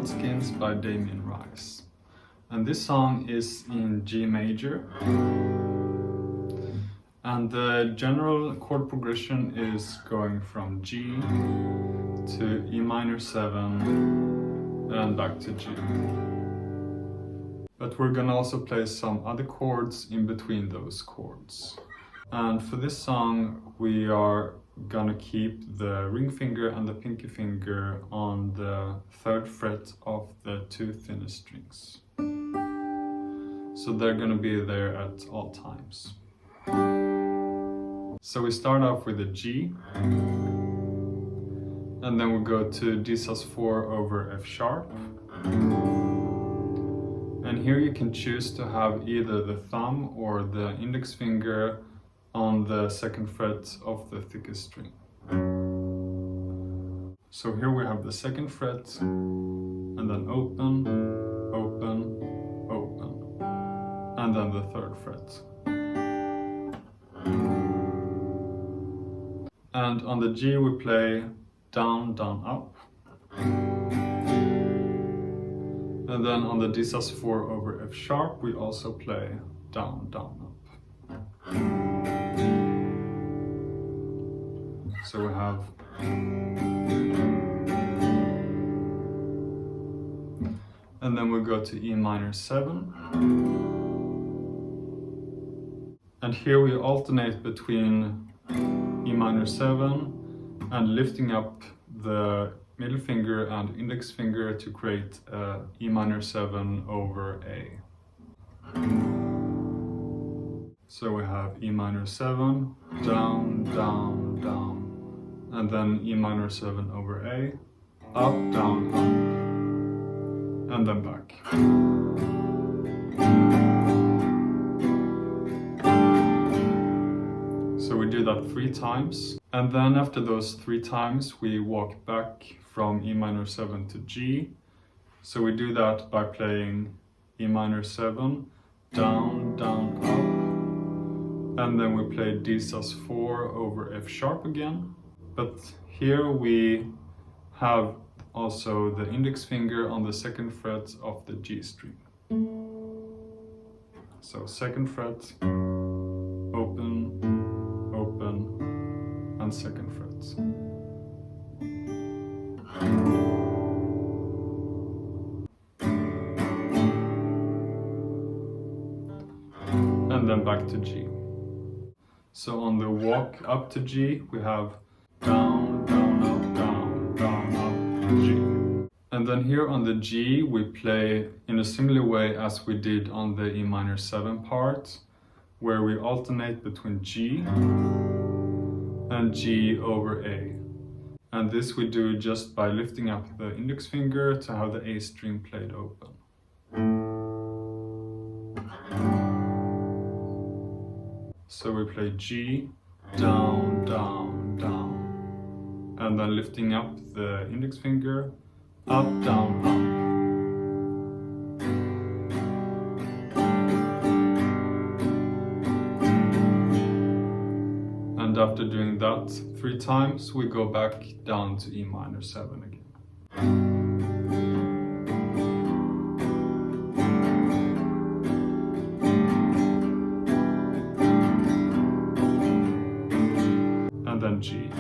Skins by Damien Rice. And this song is in G major. And the general chord progression is going from G to E minor 7 and back to G. But we're gonna also play some other chords in between those chords. And for this song we are gonna keep the ring finger and the pinky finger on the 3rd fret of the 2 thinnest strings. So they're gonna be there at all times. So we start off with a G, and then we go to D sus4 over F sharp. And here you can choose to have either the thumb or the index finger on the 2nd fret of the thickest string. So here we have the 2nd fret, and then open, open, open, and then the 3rd fret. And on the G we play down, down, up. And then on the D sus4 over F sharp we also play down, down, up. So we have and then we go to E minor 7. And here we alternate between E minor 7 and lifting up the middle finger and index finger to create E minor 7 over A. So we have E minor 7, down, down, down, and then E minor 7 over A, up, down, up, and then back. So we do that 3 times, and then after those 3 times we walk back from E minor 7 to G. So we do that by playing E minor 7, down, down, up, and then we play D sus4 over F sharp again. But here we have also the index finger on the 2nd fret of the G string. So 2nd fret, open, open, and 2nd fret. And then back to G. So on the walk up to G we have down, down, up, down, down, up, G. And then here on the G we play in a similar way as we did on the E minor 7 part, where we alternate between G and G over A. And this we do just by lifting up the index finger to have the A string played open. So we play G, down, down, down, and then lifting up the index finger, up, down, up. And after doing that 3 times, we go back down to E minor 7 again. And then G.